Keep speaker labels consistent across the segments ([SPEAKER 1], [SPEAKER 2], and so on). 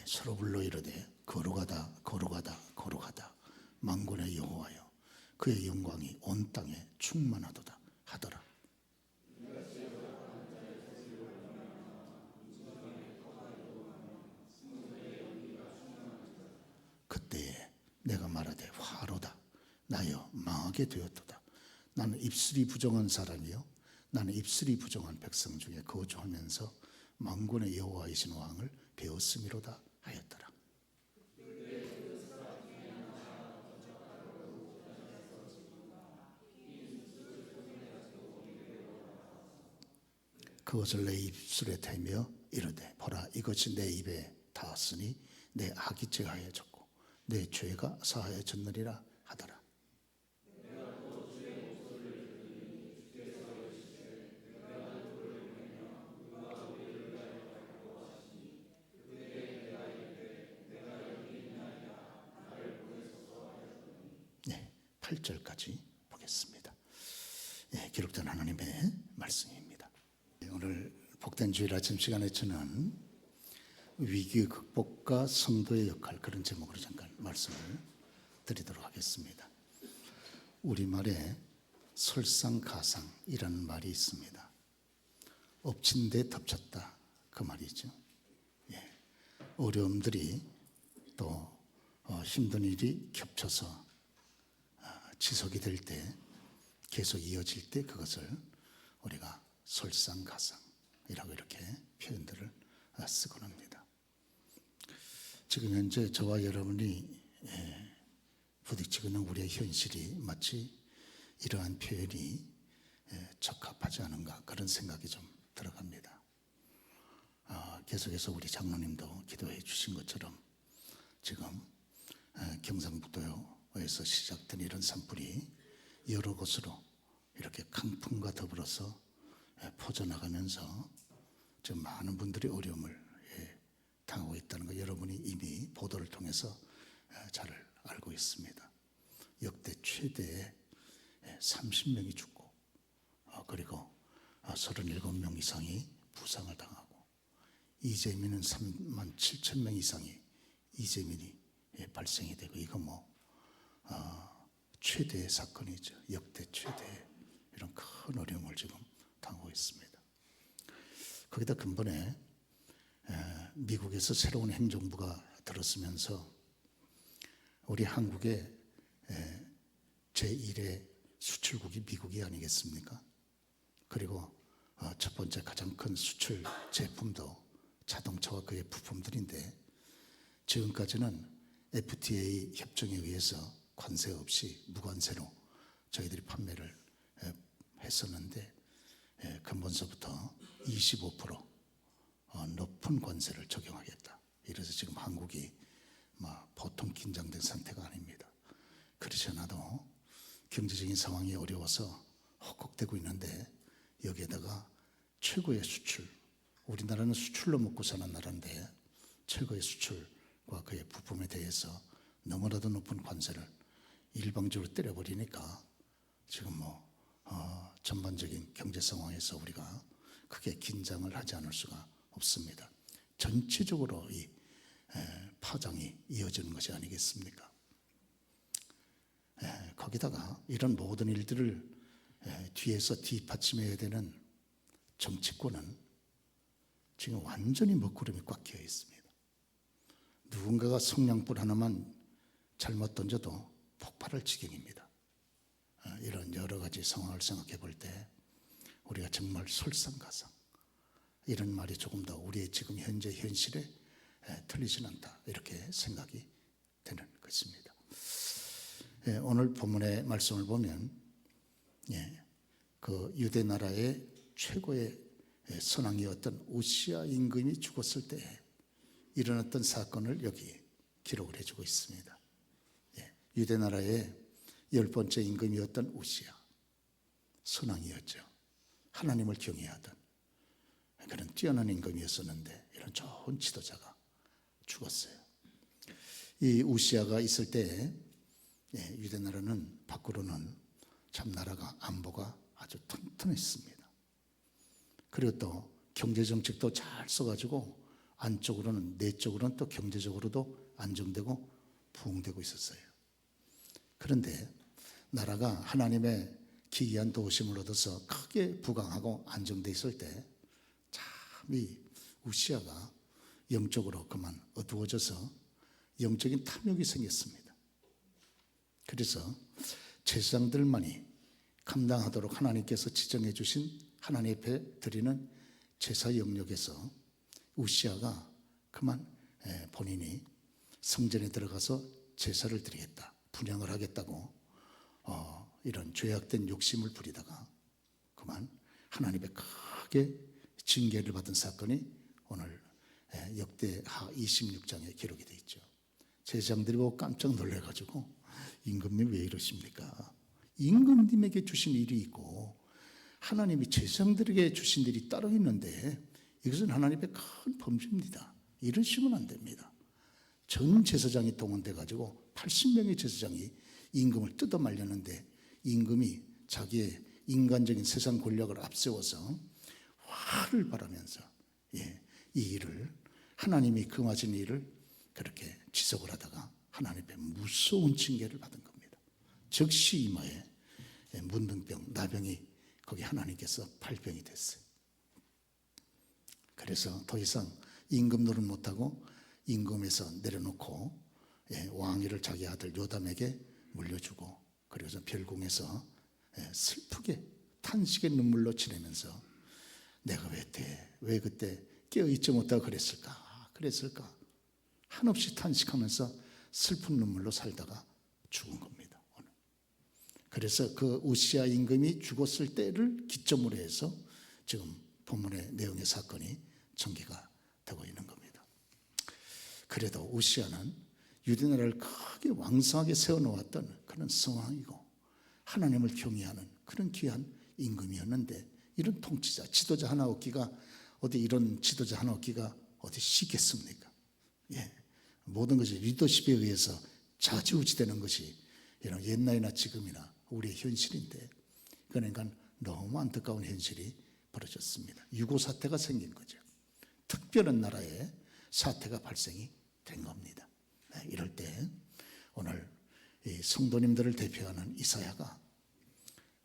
[SPEAKER 1] 서로 불러 이르되 거룩하다 거룩하다 거룩하다 만군의 여호와여 그의 영광이 온 땅에 충만하도다 하더라. 그때에 내가 말하되 화로다 나여 망하게 되었도다. 나는 입술이 부정한 사람이요 나는 입술이 부정한 백성 중에 거주하면서 만군의 여호와이신 왕을 배웠음이로다 하였더라. 그것을 내 입술에 대며 이르되 보라 이것이 내 입에 닿았으니 내 악이 제하여졌고 내 죄가 사하여졌느니라 하더라. 네, 8절까지 보겠습니다. 네, 기록된 하나님의 말씀입니다. 오늘 복된 주일 아침 시간에 저는 위기 극복과 성도의 역할 그런 제목으로 잠깐 말씀을 드리도록 하겠습니다. 우리말에 설상가상이라는 말이 있습니다. 엎친 데 덮쳤다 그 말이죠. 예. 어려움들이 또 힘든 일이 겹쳐서 지속이 될 때 계속 이어질 때 그것을 우리가 설상가상이라고 이렇게 표현들을 쓰곤 합니다. 지금 현재 저와 여러분이 부딪히고 있는 우리의 현실이 마치 이러한 표현이 적합하지 않은가 그런 생각이 좀 들어갑니다. 계속해서 우리 장로님도 기도해 주신 것처럼 지금 경상북도에서 시작된 이런 산불이 여러 곳으로 이렇게 강풍과 더불어서 퍼져나가면서 지금 많은 분들이 어려움을 당하고 있다는 거 여러분이 이미 보도를 통해서 잘 알고 있습니다. 역대 최대의 30명이 죽고 그리고 37명 이상이 부상을 당하고 이재민은 3만 7천 명 이상이 이재민이 발생이 되고 이거 최대의 사건이죠. 역대 최대의 이런 큰 어려움을 지금 당하고 있습니다. 거기다 근본에 미국에서 새로운 행정부가 들었으면서 우리 한국의 제1의 수출국이 미국이 아니겠습니까? 그리고 첫 번째 가장 큰 수출 제품도 자동차와 그의 부품들인데 지금까지는 FTA 협정에 의해서 관세 없이 무관세로 저희들이 판매를 했었는데 근본서부터 25% 높은 관세를 적용하겠다. 이래서 지금 한국이 보통 긴장된 상태가 아닙니다. 그렇지 않아도 경제적인 상황이 어려워서 헉헉대고 있는데 여기에다가 최고의 수출, 우리나라는 수출로 먹고 사는 나라인데 최고의 수출과 그의 부품에 대해서 너무나도 높은 관세를 일방적으로 때려버리니까 지금 전반적인 경제 상황에서 우리가 크게 긴장을 하지 않을 수가 없습니다. 전체적으로 이 파장이 이어지는 것이 아니겠습니까? 거기다가 이런 모든 일들을 뒤에서 뒷받침해야 되는 정치권은 지금 완전히 먹구름이 꽉 끼어 있습니다. 누군가가 성냥불 하나만 잘못 던져도 폭발할 지경입니다. 이런 여러 가지 상황을 생각해 볼 때 우리가 정말 설상가상 이런 말이 조금 더 우리의 지금 현재 현실에 틀리진 않다 이렇게 생각이 되는 것입니다. 오늘 본문의 말씀을 보면 그 유대 나라의 최고의 선왕이었던 우시야 임금이 죽었을 때 일어났던 사건을 여기 기록을 해주고 있습니다. 유대 나라의 10번째 임금이었던 우시야 선왕이었죠. 하나님을 경외하던 그런 뛰어난 임금이었었는데 이런 좋은 지도자가 죽었어요. 이 우시야가 있을 때 유대 나라는 밖으로는 참 나라가 안보가 아주 튼튼했습니다. 그리고 또 경제 정책도 잘 써가지고 안쪽으로는, 내적으로는 또 경제적으로도 안정되고 부흥되고 있었어요. 그런데 나라가 하나님의 기이한 도우심을 얻어서 크게 부강하고 안정돼 있을 때 참 이 우시아가 영적으로 그만 어두워져서 영적인 탐욕이 생겼습니다. 그래서 제사장들만이 감당하도록 하나님께서 지정해 주신 하나님 앞에 드리는 제사 영역에서 우시아가 그만 본인이 성전에 들어가서 제사를 드리겠다, 분향을 하겠다고 이런 죄악된 욕심을 부리다가 그만 하나님의 크게 징계를 받은 사건이 오늘 역대하 26장에 기록이 되어 있죠. 제사장들이 보고 깜짝 놀라가지고 임금님 왜 이러십니까? 임금님에게 주신 일이 있고 하나님이 제사장들에게 주신 일이 따로 있는데 이것은 하나님의 큰 범죄입니다. 이러시면 안 됩니다. 전 제사장이 동원돼 가지고 80명의 제사장이 임금을 뜯어 말렸는데 임금이 자기의 인간적인 세상 권력을 앞세워서 화를 발하면서 이 일을, 하나님이 금하신 일을 그렇게 지속을 하다가 하나님의 무서운 징계를 받은 겁니다. 즉시 이마에 문둥병, 나병이 거기 하나님께서 발병이 됐어요. 그래서 더 이상 임금 노릇 못하고 임금에서 내려놓고 왕위를 자기 아들 요담에게 물려주고, 그래서 별궁에서 슬프게 탄식의 눈물로 지내면서 내가 왜 그때 깨어있지 못하고 그랬을까 한없이 탄식하면서 슬픈 눈물로 살다가 죽은 겁니다. 오늘. 그래서 그 우시아 임금이 죽었을 때를 기점으로 해서 지금 본문의 내용의 사건이 전개가 되고 있는 겁니다. 그래도 우시아는 유대나라를 크게 왕성하게 세워놓았던 그런 성왕이고 하나님을 경외하는 그런 귀한 임금이었는데, 이런 통치자, 지도자 하나 얻기가 이런 지도자 하나 얻기가 어디 쉽겠습니까? 모든 것이 리더십에 의해서 좌지우지되는 것이 이런 옛날이나 지금이나 우리의 현실인데, 그러니까 너무 안타까운 현실이 벌어졌습니다. 유고 사태가 생긴 거죠. 특별한 나라에 사태가 발생이 된 겁니다. 이럴 때 오늘 이 성도님들을 대표하는 이사야가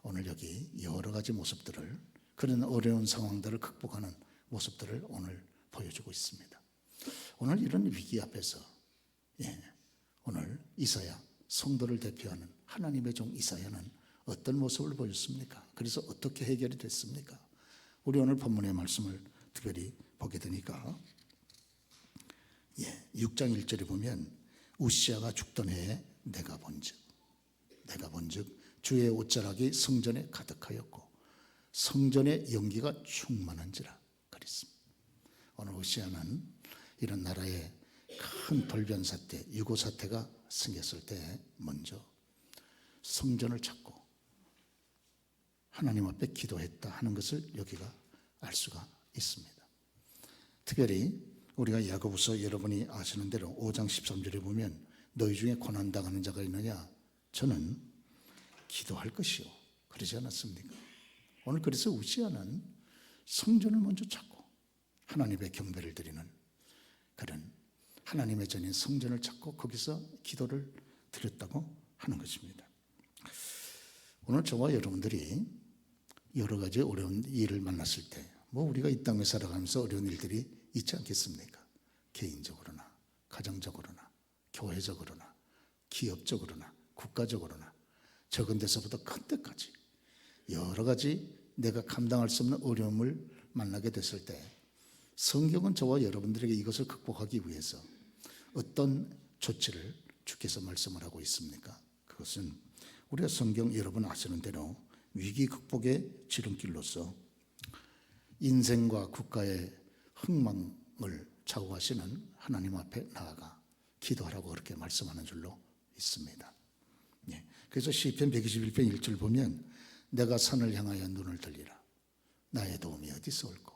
[SPEAKER 1] 오늘 여기 여러 가지 모습들을, 그런 어려운 상황들을 극복하는 모습들을 오늘 보여주고 있습니다. 오늘 이런 위기 앞에서 오늘 이사야, 성도를 대표하는 하나님의 종 이사야는 어떤 모습을 보였습니까? 그래서 어떻게 해결이 됐습니까? 우리 오늘 본문의 말씀을 특별히 보게 되니까 6장 1절에 보면 우시아가 죽던 해에 내가 본즉 주의 옷자락이 성전에 가득하였고 성전의 연기가 충만한지라 그랬습니다. 오늘 우시아는 이런 나라의 큰 돌변 사태, 유고 사태가 생겼을 때 먼저 성전을 찾고 하나님 앞에 기도했다 하는 것을 여기가 알 수가 있습니다. 특별히 우리가 야고보서 여러분이 아시는 대로 5장 13절에 보면 너희 중에 고난당하는 자가 있느냐? 저는 기도할 것이요. 그러지 않았습니까? 오늘 그래서 우시아는 성전을 먼저 찾고 하나님의 경배를 드리는 그런 하나님의 전인 성전을 찾고 거기서 기도를 드렸다고 하는 것입니다. 오늘 저와 여러분들이 여러 가지 어려운 일을 만났을 때 우리가 이 땅에 살아가면서 어려운 일들이 있지 않겠습니까? 개인적으로나 가정적으로나 교회적으로나 기업적으로나 국가적으로나 적은 데서부터 큰 데까지 여러 가지 내가 감당할 수 없는 어려움을 만나게 됐을 때 성경은 저와 여러분들에게 이것을 극복하기 위해서 어떤 조치를 주께서 말씀을 하고 있습니까? 그것은 우리가 성경 여러분 아시는 대로 위기 극복의 지름길로서 인생과 국가의 흥망을 좌우하시는 하나님 앞에 나아가 기도하라고 그렇게 말씀하는 줄로 있습니다. 그래서 시편 121편 1절 보면 내가 산을 향하여 눈을 들리라 나의 도움이 어디서 올꼬.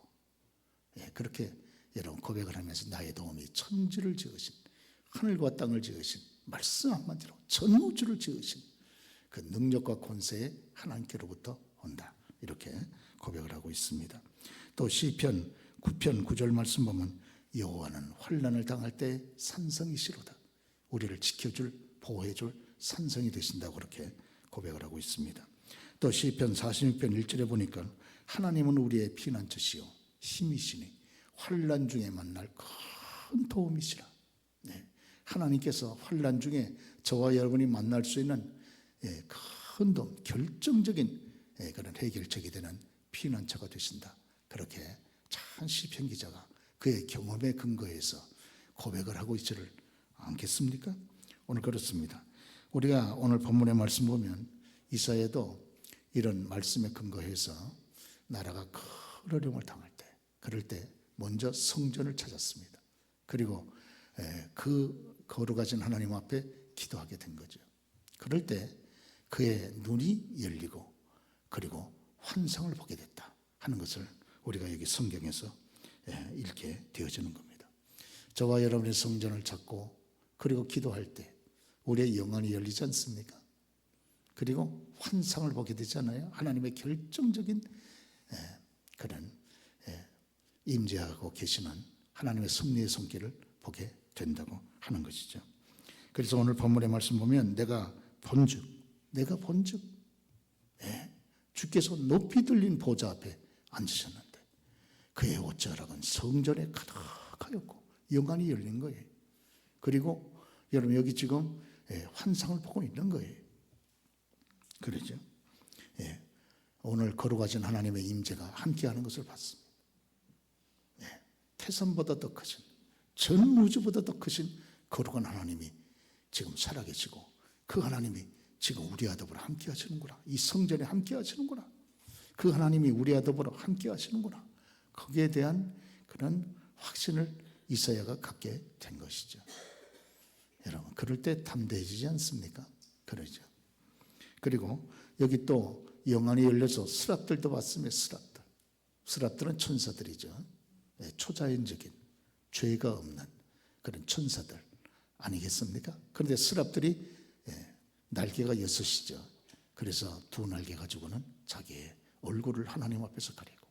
[SPEAKER 1] 그렇게 여러분 고백을 하면서 나의 도움이 천지를 지으신 하늘과 땅을 지으신 말씀 한마디로 전우주를 지으신 그 능력과 권세의 하나님께로부터 온다. 이렇게 고백을 하고 있습니다. 또 시편 9편 9절 말씀 보면 여호와는 환난을 당할 때 산성이시로다. 우리를 지켜줄, 보호해줄 산성이 되신다고 그렇게 고백을 하고 있습니다. 또 시편 46편 1절에 보니까 하나님은 우리의 피난처시요 힘이시니 환난 중에 만날 큰 도움이시라. 네. 하나님께서 환난 중에 저와 여러분이 만날 수 있는 큰 도움, 결정적인 그런 해결책이 되는 피난처가 되신다. 그렇게 참 시편 기자가 그의 경험에 근거해서 고백을 하고 있지를 않겠습니까? 오늘 그렇습니다. 우리가 오늘 본문의 말씀 보면 이사야도 이런 말씀에 근거해서 나라가 큰 어려움을 당할 때, 그럴 때 먼저 성전을 찾았습니다. 그리고 그 거룩하신 하나님 앞에 기도하게 된 거죠. 그럴 때 그의 눈이 열리고 그리고 환상을 보게 됐다 하는 것을 우리가 여기 성경에서 읽게 되어지는 겁니다. 저와 여러분의 성전을 찾고 그리고 기도할 때 우리의 영안이 열리지 않습니까? 그리고 환상을 보게 되잖아요. 하나님의 결정적인 그런 임재하고 계시는 하나님의 섭리의 손길을 보게 된다고 하는 것이죠. 그래서 오늘 본문의 말씀 보면 내가 본즉 주께서 높이 들린 보좌 앞에 앉으셨는데 그의 옷자락은 성전에 가득하였고 영안이 열린 거예요. 그리고 여러분 여기 지금 환상을 보고 있는 거예요. 그러죠? 오늘 거룩하신 하나님의 임재가 함께하는 것을 봤습니다. 태산보다 더 크신, 전 우주보다 더 크신 거룩한 하나님이 지금 살아계시고 그 하나님이 지금 우리와 더불어 함께 하시는구나. 이 성전에 함께 하시는구나. 그 하나님이 우리와 더불어 함께 하시는구나. 거기에 대한 그런 확신을 이사야가 갖게 된 것이죠. 여러분 그럴 때 담대해지지 않습니까? 그러죠. 그리고 여기 또 영안이 열려서 스랍들도 봤으면 스랍들은 천사들이죠. 초자연적인 죄가 없는 그런 천사들 아니겠습니까? 그런데 스랍들이 날개가 6이죠. 그래서 두 날개 가지고는 자기의 얼굴을 하나님 앞에서 가리고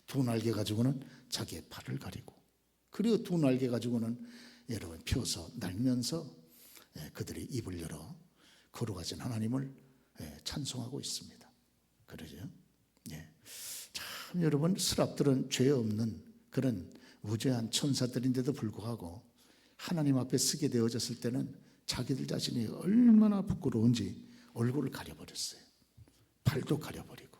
[SPEAKER 1] 두 날개 가지고는 자기의 팔을 가리고 그리고 두 날개 가지고는 여러분 펴서 날면서 그들이 입을 열어 거룩하신 하나님을 찬송하고 있습니다. 그러죠? 참 여러분 스랍들은 죄 없는 그런 무죄한 천사들인데도 불구하고 하나님 앞에 서게 되어졌을 때는 자기들 자신이 얼마나 부끄러운지 얼굴을 가려버렸어요. 팔도 가려버리고.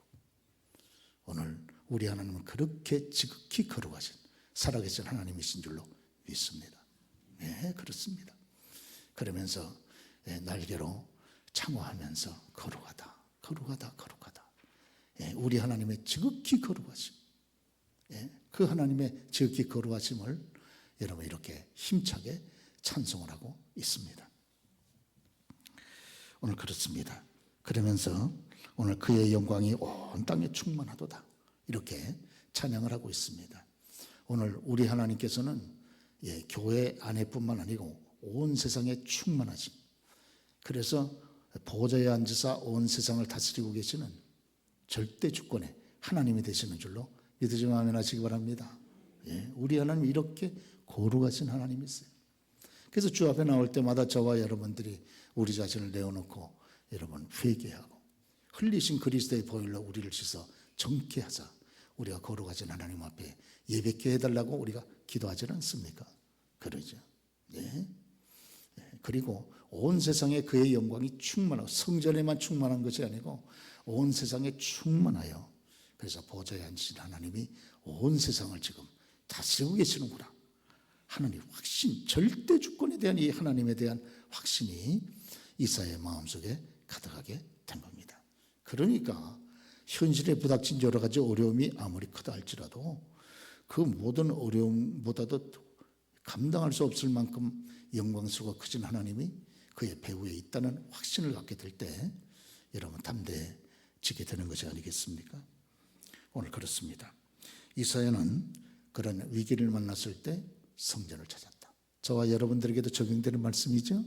[SPEAKER 1] 오늘 우리 하나님은 그렇게 지극히 거룩하신 살아계신 하나님이신 줄로 믿습니다. 네, 그렇습니다. 그러면서 날개로 창호하면서 거룩하다. 우리 하나님의 지극히 거룩하심, 그 하나님의 지극히 거룩하심을 여러분 이렇게 힘차게 찬송을 하고 있습니다. 오늘 그렇습니다. 그러면서 오늘 그의 영광이 온 땅에 충만하도다 이렇게 찬양을 하고 있습니다. 오늘 우리 하나님께서는 교회 안에뿐만 아니고 온 세상에 충만하심, 그래서 보좌에 앉으사 온 세상을 다스리고 계시는 절대 주권의 하나님이 되시는 줄로 믿으시면 아멘 하시기 바랍니다. 우리 하나님 이렇게 거룩하신 하나님이세요. 그래서 주 앞에 나올 때마다 저와 여러분들이 우리 자신을 내어놓고 여러분 회개하고 흘리신 그리스도의 보혈로 우리를 씻어 정케 하사 우리가 거룩하신 하나님 앞에 예배케 해달라고 우리가 기도하지 않습니까? 그러죠. 그리고 온 세상에 그의 영광이 충만하고 성전에만 충만한 것이 아니고 온 세상에 충만하여 그래서 보좌에 앉으신 하나님이 온 세상을 지금 다스리고 계시는구나 하나님 확신, 절대 주권에 대한 이 하나님에 대한 확신이 이사야의 마음속에 가득하게 된 겁니다. 그러니까 현실에 부닥친 여러 가지 어려움이 아무리 크다 할지라도 그 모든 어려움보다도 감당할 수 없을 만큼 영광스럽고 크신 하나님이 그의 배후에 있다는 확신을 갖게 될 때 여러분 담대해지게 되는 것이 아니겠습니까? 오늘 그렇습니다. 이사야는 그런 위기를 만났을 때 성전을 찾았다. 저와 여러분들에게도 적용되는 말씀이죠.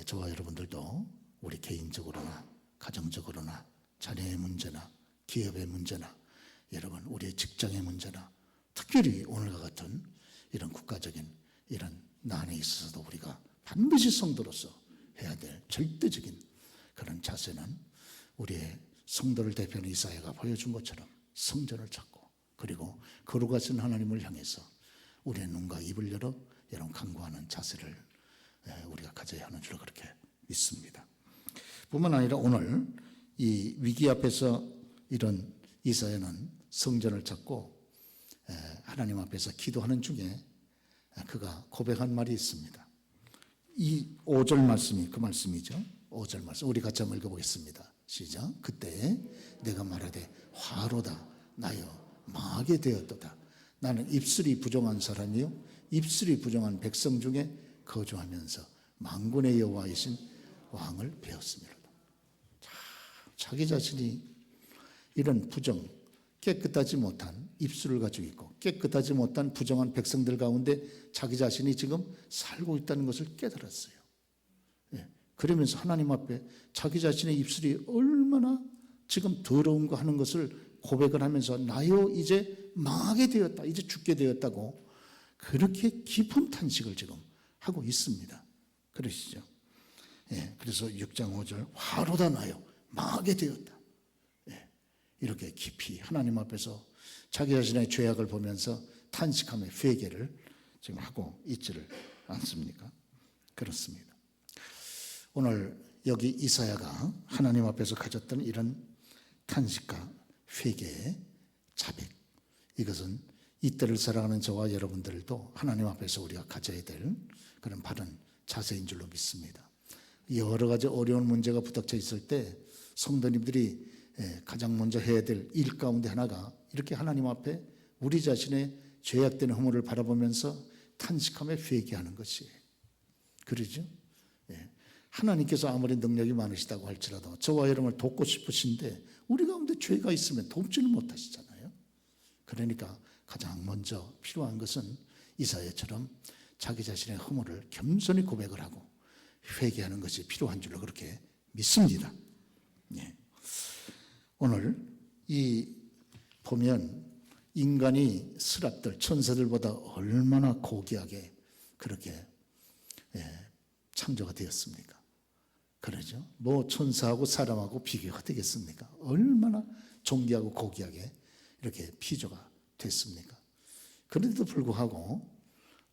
[SPEAKER 1] 저와 여러분들도 우리 개인적으로나 가정적으로나 자녀의 문제나 기업의 문제나 여러분 우리의 직장의 문제나 특별히 오늘과 같은 이런 국가적인 이런 난에 있어서도 우리가 반드시 성도로서 해야 될 절대적인 그런 자세는 우리의 성도를 대표하는 이사야가 보여준 것처럼 성전을 찾고, 그리고 거룩하신 하나님을 향해서 우리의 눈과 입을 열어 여러분 간구하는 자세를 우리가 가져야 하는 줄로 그렇게 믿습니다. 뿐만 아니라 오늘 이 위기 앞에서 이런 이사야는 성전을 찾고 하나님 앞에서 기도하는 중에 그가 고백한 말이 있습니다. 이 5절 말씀이 그 말씀이죠. 5절 말씀 우리 같이 한번 읽어보겠습니다. 시작. 그때 내가 말하되 화로다 나여 망하게 되었도다. 나는 입술이 부정한 사람이요 입술이 부정한 백성 중에 거주하면서 만군의 여호와이신 왕을 배웠습니다. 자기 자신이 이런 부정, 깨끗하지 못한 입술을 가지고 있고 깨끗하지 못한 부정한 백성들 가운데 자기 자신이 지금 살고 있다는 것을 깨달았어요. 그러면서 하나님 앞에 자기 자신의 입술이 얼마나 지금 더러운 거 하는 것을 고백을 하면서 나요 이제 망하게 되었다, 이제 죽게 되었다고 그렇게 깊은 탄식을 지금 하고 있습니다. 그러시죠? 그래서 6장 5절 화로다 나요 망하게 되었다. 이렇게 깊이 하나님 앞에서 자기 자신의 죄악을 보면서 탄식하며 회개를 지금 하고 있지를 않습니까? 그렇습니다. 오늘 여기 이사야가 하나님 앞에서 가졌던 이런 탄식과 회개의 자백, 이것은 이때를 살아가는 저와 여러분들도 하나님 앞에서 우리가 가져야 될 그런 바른 자세인 줄로 믿습니다. 여러 가지 어려운 문제가 부닥쳐 있을 때 성도님들이 가장 먼저 해야 될 일 가운데 하나가 이렇게 하나님 앞에 우리 자신의 죄악된 허물을 바라보면서 탄식하며 회개하는 것이에요. 그러죠? 하나님께서 아무리 능력이 많으시다고 할지라도 저와 여러분을 돕고 싶으신데 우리 가운데 죄가 있으면 돕지는 못하시잖아요. 그러니까 가장 먼저 필요한 것은 이사야처럼 자기 자신의 허물을 겸손히 고백을 하고 회개하는 것이 필요한 줄로 그렇게 믿습니다. 오늘 이 보면 인간이 스랍들 천사들보다 얼마나 고귀하게 그렇게 창조가 되었습니까? 그러죠? 뭐 천사하고 사람하고 비교가 되겠습니까? 얼마나 존귀하고 고귀하게 이렇게 피조가 됐습니까? 그런데도 불구하고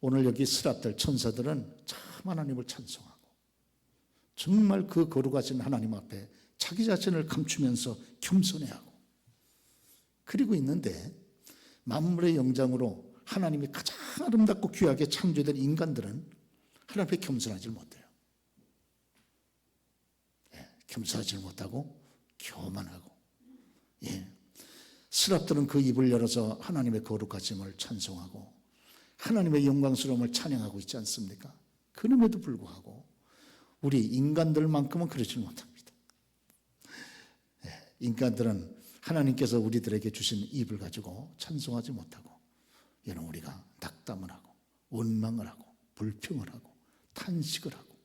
[SPEAKER 1] 오늘 여기 스랍들 천사들은 참 하나님을 찬송하고 정말 그 거룩하신 하나님 앞에 자기 자신을 감추면서 겸손해하고 그리고 있는데 만물의 영장으로 하나님이 가장 아름답고 귀하게 창조된 인간들은 하나님 앞에 겸손하지 못해요. 겸손하지 못하고 교만하고 스랍들은 그 입을 열어서 하나님의 거룩하심을 찬송하고 하나님의 영광스러움을 찬양하고 있지 않습니까? 그럼에도 불구하고 우리 인간들만큼은 그렇지 못합니다. 인간들은 하나님께서 우리들에게 주신 입을 가지고 찬송하지 못하고 여러분 우리가 낙담을 하고 원망을 하고 불평을 하고 탄식을 하고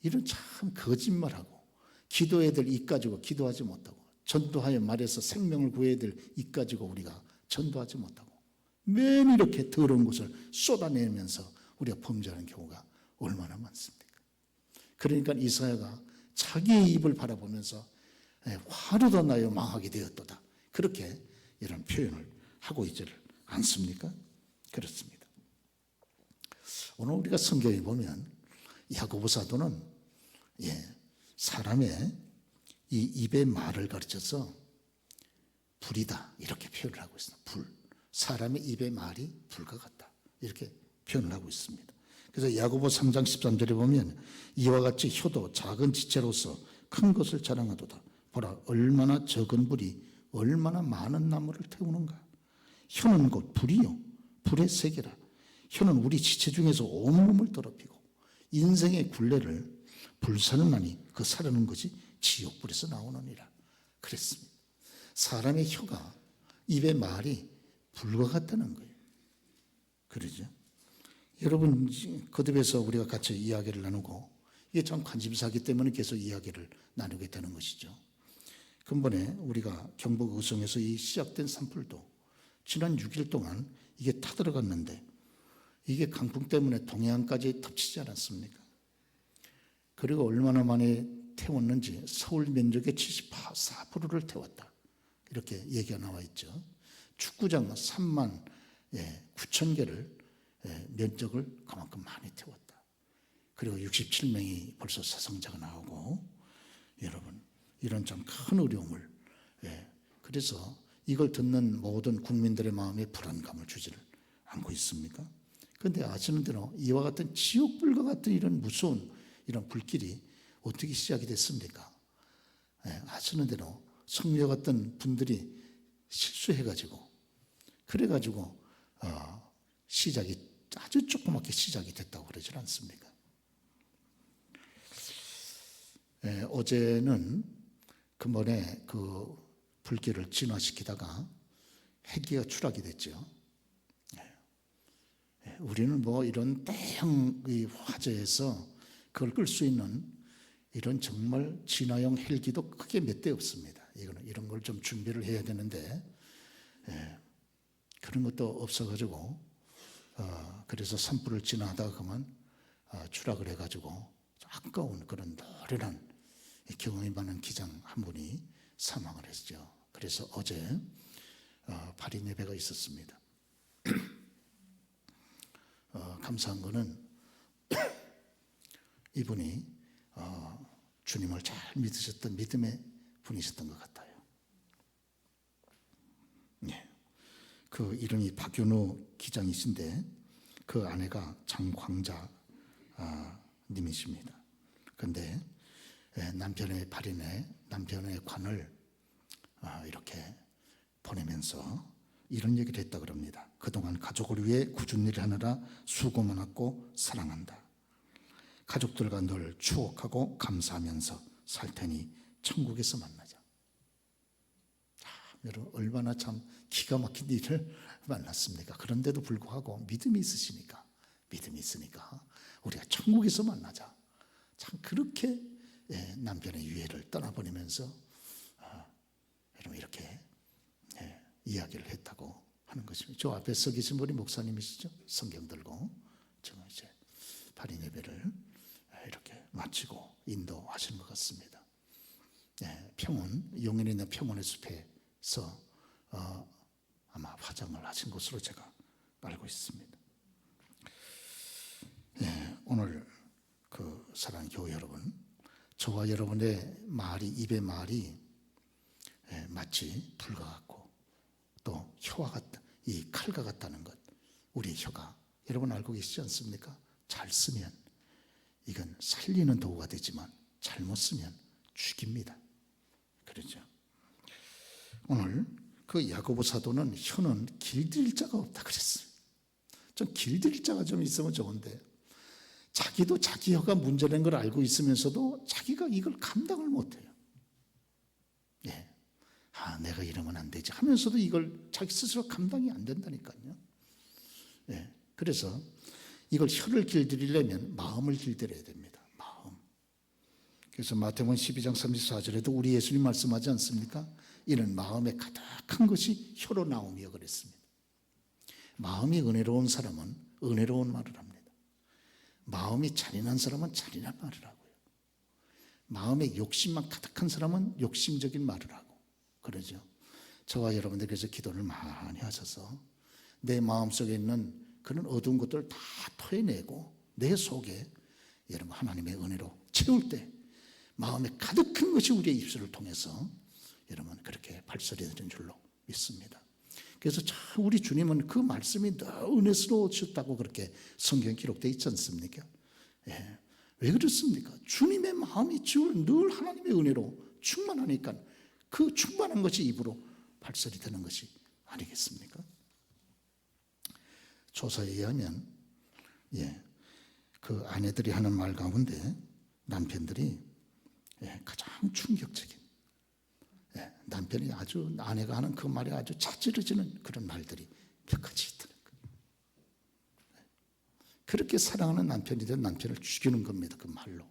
[SPEAKER 1] 이런 참 거짓말하고 기도해야 될 입 가지고 기도하지 못하고 전도하여 말해서 생명을 구해야 될 입 가지고 우리가 전도하지 못하고 매일 이렇게 더러운 것을 쏟아내면서 우리가 범죄하는 경우가 얼마나 많습니까? 그러니까 이사야가 자기의 입을 바라보면서 화로도 나여 망하게 되었도다 그렇게 이런 표현을 하고 있지를 않습니까? 그렇습니다. 오늘 우리가 성경에 보면 야고보 사도는 사람의 이 입의 말을 가르쳐서 불이다 이렇게 표현을 하고 있습니다. 불. 사람의 입의 말이 불과 같다 이렇게 표현을 하고 있습니다. 그래서 야고보 3장 13절에 보면 이와 같이 혀도 작은 지체로서 큰 것을 자랑하도다. 보라 얼마나 적은 불이 얼마나 많은 나무를 태우는가. 혀는 곧 불이요 불의 세계라. 혀는 우리 지체 중에서 온몸을 더럽히고 인생의 굴레를 불사르나니 그 사르는 것이 지옥불에서 나오느니라 그랬습니다. 사람의 혀가 입의 말이 불과 같다는 거예요. 그러죠? 여러분 거듭에서 우리가 같이 이야기를 나누고 이게 참 관심사기 때문에 계속 이야기를 나누게 되는 것이죠. 근본에 우리가 경북 의성에서 이 시작된 산불도 지난 6일 동안 이게 타들어갔는데 이게 강풍 때문에 동해안까지 덮치지 않았습니까? 그리고 얼마나 많이 태웠는지 서울 면적의 74%를 태웠다. 이렇게 얘기가 나와 있죠. 축구장 3만 9천 개를 면적을 그만큼 많이 태웠다. 그리고 67명이 벌써 사상자가 나오고, 여러분 이런 참 큰 어려움을, 그래서 이걸 듣는 모든 국민들의 마음에 불안감을 주지를 않고 있습니까? 그런데 아시는 대로 이와 같은 지옥불과 같은 이런 무서운 이런 불길이 어떻게 시작이 됐습니까? 아시는 대로 성녀 같은 분들이 실수해가지고, 그래가지고 시작이 아주 조그맣게 시작이 됐다고 그러지 않습니까? 어제는 근본에 그 불길을 진화시키다가 헬기가 추락이 됐죠. 우리는 뭐 이런 대형 화재에서 그걸 끌 수 있는 이런 정말 진화용 헬기도 크게 몇 대 없습니다. 이런 걸 좀 준비를 해야 되는데, 그런 것도 없어가지고, 그래서 산불을 진화하다가 그만 추락을 해가지고 아까운 그런 노련한 경험이 많은 기장 한 분이 사망을 했죠. 그래서 어제 발인 예배가 있었습니다. 감사한 거는 이분이 주님을 잘 믿으셨던 믿음의 분이셨던 것 같아요. 그 이름이 박윤우 기장이신데 그 아내가 장광자 님이십니다. 그런데 남편의 발인에 남편의 관을 이렇게 보내면서 이런 얘기를 했다 그럽니다. 그동안 가족을 위해 굳은 일을 하느라 수고 많았고 사랑한다. 가족들과 늘 추억하고 감사하면서 살 테니 천국에서 만나자. 여러분 얼마나 참 기가 막힌 일을 만났습니까? 그런데도 불구하고 믿음이 있으시니까, 믿음이 있으니까 우리가 천국에서 만나자. 참 그렇게 남편의 유해를 떠나보내면서 여러분 이렇게 이야기를 했다고 하는 것입니다. 저 앞에 서 계신 분이 목사님이시죠? 성경 들고 지금 이제 발인 예배를 이렇게 마치고 인도하시는 것 같습니다. 평원, 용인에 있는 평원의 숲에서 아마 화장을 하신 것으로 제가 알고 있습니다. 오늘 그 사랑하는 교회 여러분, 저와 여러분의 말이, 입의 말이 마치 불과 같고 또 혀와 같다, 이 칼과 같다는 것. 우리의 혀가 여러분 알고 계시지 않습니까? 잘 쓰면 이건 살리는 도구가 되지만 잘못 쓰면 죽입니다. 그렇죠? 오늘 그 야고보 사도는 혀는 길들일 자가 없다 그랬어요. 좀 길들일 자가 좀 있으면 좋은데, 자기도 자기 혀가 문제된 걸 알고 있으면서도 자기가 이걸 감당을 못해요. 내가 이러면 안 되지 하면서도 이걸 자기 스스로 감당이 안 된다니까요. 그래서 이걸 혀를 길들이려면 마음을 길들여야 됩니다. 마음. 그래서 마태복음 12장 34절에도 우리 예수님 말씀하지 않습니까? 이는 마음에 가득한 것이 혀로 나오며 그랬습니다. 마음이 은혜로운 사람은 은혜로운 말을 합니다. 마음이 잔인한 사람은 잔인한 말을 하고요. 마음에 욕심만 가득한 사람은 욕심적인 말을 하고 그러죠. 저와 여러분들께서 기도를 많이 하셔서 내 마음속에 있는 그런 어두운 것들을 다 토해내고 내 속에 여러분 하나님의 은혜로 채울 때 마음에 가득한 것이 우리의 입술을 통해서 여러분 그렇게 발설이 되는 줄로 믿습니다. 그래서 참 우리 주님은 그 말씀이 늘 은혜스러우셨다고 그렇게 성경에 기록되어 있지 않습니까? 왜 그렇습니까? 주님의 마음이 늘 하나님의 은혜로 충만하니까 그 충만한 것이 입으로 발설이 되는 것이 아니겠습니까? 조사에 의하면 그 아내들이 하는 말 가운데 남편들이 가장 충격적인, 남편이 아주 아내가 하는 그 말에 아주 자지러지는 그런 말들이 몇 가지 있다는 거예요. 그렇게 사랑하는 남편이든 남편을 죽이는 겁니다. 그 말로.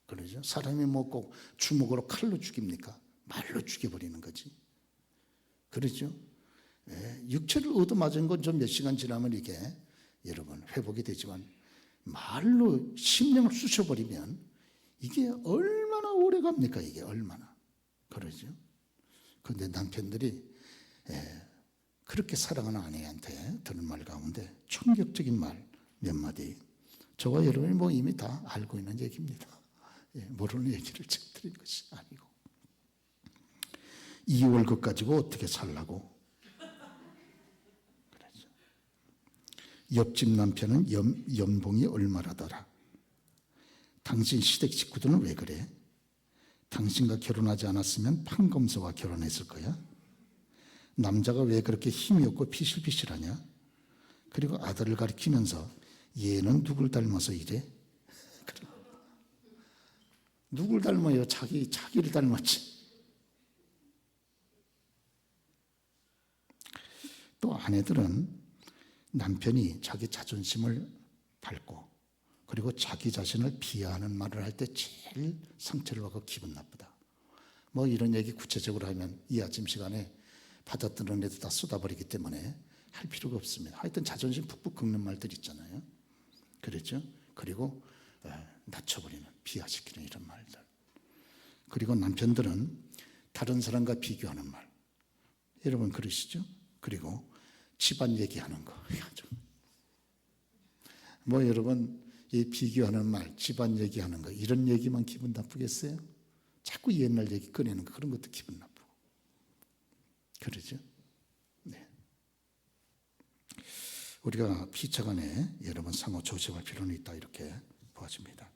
[SPEAKER 1] 그러죠. 사람이 뭐 꼭 주먹으로 칼로 죽입니까? 말로 죽여버리는 거지. 그렇죠. 육체를 얻어맞은 건 좀 몇 시간 지나면 이게 여러분 회복이 되지만 말로 심령을 쑤셔버리면 이게 얼마나 오래 갑니까? 이게 얼마나 그러죠. 그런데 남편들이 그렇게 사랑하는 아내한테 들은 말 가운데 충격적인 말 몇 마디, 저와 여러분이 뭐 이미 다 알고 있는 얘기입니다. 모르는 얘기를 제가 드린 것이 아니고, 이 월급 가지고 어떻게 살라고 그러죠. 옆집 남편은 연봉이 얼마라더라. 당신 시댁 식구들은 왜 그래? 당신과 결혼하지 않았으면 판검사와 결혼했을 거야? 남자가 왜 그렇게 힘이 없고 피실피실하냐? 그리고 아들을 가리키면서 얘는 누굴 닮아서 이래? 누굴 닮아요? 자기를 닮았지. 또 아내들은 남편이 자기 자존심을 밟고 그리고 자기 자신을 비하하는 말을 할 때 제일 상처를 받고 기분 나쁘다. 뭐 이런 얘기 구체적으로 하면 이 아침 시간에 받아들은 애도 다 쏟아버리기 때문에 할 필요가 없습니다. 하여튼 자존심 푹푹 긁는 말들 있잖아요. 그랬죠? 그리고 낮춰버리는, 비하시키는 이런 말들. 그리고 남편들은 다른 사람과 비교하는 말. 여러분 그러시죠? 그리고 집안 얘기하는 거. 뭐 여러분 이 비교하는 말, 집안 얘기하는 거, 이런 얘기만 기분 나쁘겠어요? 자꾸 옛날 얘기 꺼내는 거, 그런 것도 기분 나쁘고. 그러죠? 네. 우리가 피차간에 여러분 상호 조심할 필요는 있다, 이렇게 보아집니다.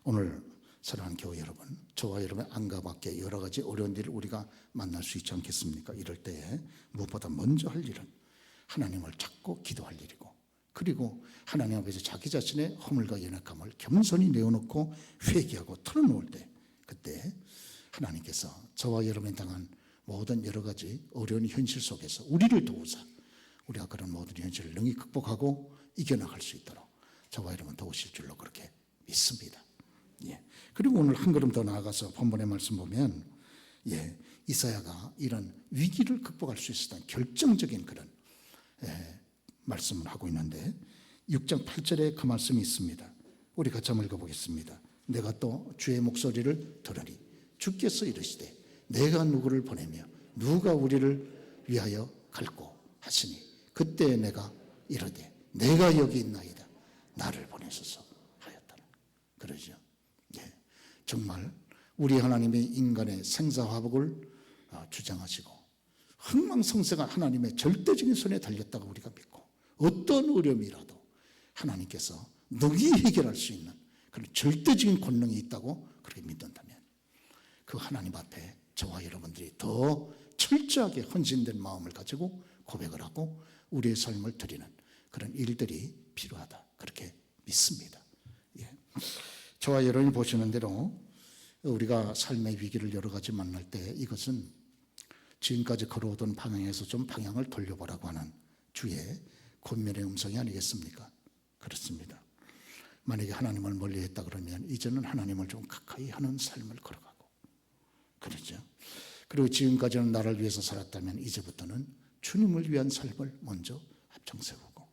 [SPEAKER 1] 오늘 사랑하는 교회 여러분, 저와 여러분의 안과 밖에 여러 가지 어려운 일을 우리가 만날 수 있지 않겠습니까? 이럴 때에 무엇보다 먼저 할 일은 하나님을 찾고 기도할 일이고, 그리고 하나님 앞에서 자기 자신의 허물과 연약함을 겸손히 내어놓고 회개하고 털어놓을 때, 그때 하나님께서 저와 여러분이 당한 모든 여러 가지 어려운 현실 속에서 우리를 도우사 우리가 그런 모든 현실을 능히 극복하고 이겨나갈 수 있도록 저와 여러분 도우실 줄로 그렇게 믿습니다. 그리고 오늘 한 걸음 더 나아가서 본문의 말씀 보면 이사야가 이런 위기를 극복할 수 있었던 결정적인 그런 말씀을 하고 있는데 6장 8절에 그 말씀이 있습니다. 우리 같이 한번 읽어보겠습니다. 내가 또 주의 목소리를 들으니 주께서 이르시되 내가 누구를 보내며 누가 우리를 위하여 갈고 하시니 그때 내가 이르되 내가 여기 있나이다 나를 보내소서 하였더라. 그러죠. 정말 우리 하나님이 인간의 생사화복을 주장하시고 흥망성쇠가 하나님의 절대적인 손에 달렸다고 우리가 믿고 어떤 어려움이라도 하나님께서 능히 해결할 수 있는 그런 절대적인 권능이 있다고 그렇게 믿는다면 그 하나님 앞에 저와 여러분들이 더 철저하게 헌신된 마음을 가지고 고백을 하고 우리의 삶을 드리는 그런 일들이 필요하다 그렇게 믿습니다. 저와 여러분이 보시는 대로 우리가 삶의 위기를 여러 가지 만날 때 이것은 지금까지 걸어오던 방향에서 좀 방향을 돌려보라고 하는 주의 권면의 음성이 아니겠습니까? 그렇습니다. 만약에 하나님을 멀리했다 그러면 이제는 하나님을 좀 가까이 하는 삶을 걸어가고, 그렇죠? 그리고 지금까지는 나를 위해서 살았다면 이제부터는 주님을 위한 삶을 먼저 앞장세우고,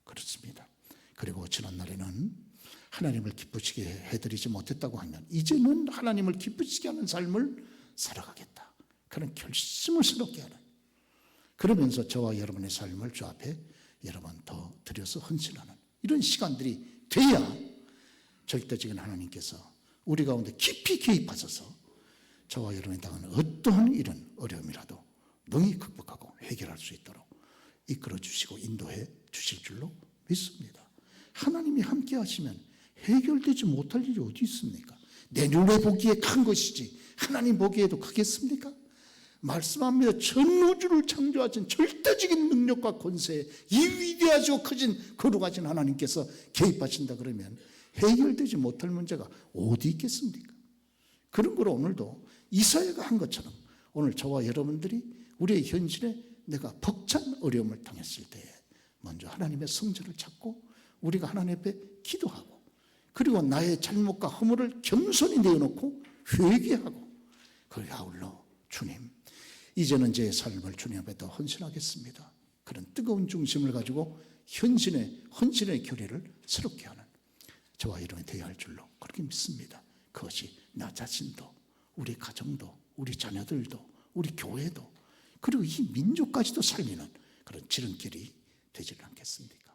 [SPEAKER 1] 그렇습니다. 그리고 지난날에는 하나님을 기쁘시게 해드리지 못했다고 하면 이제는 하나님을 기쁘시게 하는 삶을 살아가겠다, 그런 결심을 새롭게 하는, 그러면서 저와 여러분의 삶을 주 앞에 여러 번 더 들여서 헌신하는 이런 시간들이 돼야 절대적인 하나님께서 우리 가운데 깊이 개입하셔서 저와 여러분이 당하는 어떠한 이런 어려움이라도 능히 극복하고 해결할 수 있도록 이끌어 주시고 인도해 주실 줄로 믿습니다. 하나님이 함께 하시면 해결되지 못할 일이 어디 있습니까? 내 눈에 보기에 큰 것이지 하나님 보기에도 크겠습니까? 말씀합니다. 전 우주를 창조하신 절대적인 능력과 권세에 이 위대하시고 크신 거룩하신 하나님께서 개입하신다 그러면 해결되지 못할 문제가 어디 있겠습니까? 그런 걸 오늘도 이사야가 한 것처럼 오늘 저와 여러분들이 우리의 현실에 내가 벅찬 어려움을 당했을 때에 먼저 하나님의 성전을 찾고 우리가 하나님 앞에 기도하고 그리고 나의 잘못과 허물을 겸손히 내어놓고 회개하고 그리고 아울러 주님 이제는 제 삶을 주님 앞에 더 헌신하겠습니다. 그런 뜨거운 중심을 가지고 헌신의 교리를 새롭게 하는 저와 여러분이 되어야 할 줄로 그렇게 믿습니다. 그것이 나 자신도, 우리 가정도, 우리 자녀들도, 우리 교회도, 그리고 이 민족까지도 살리는 그런 지름길이 되지는 않겠습니까?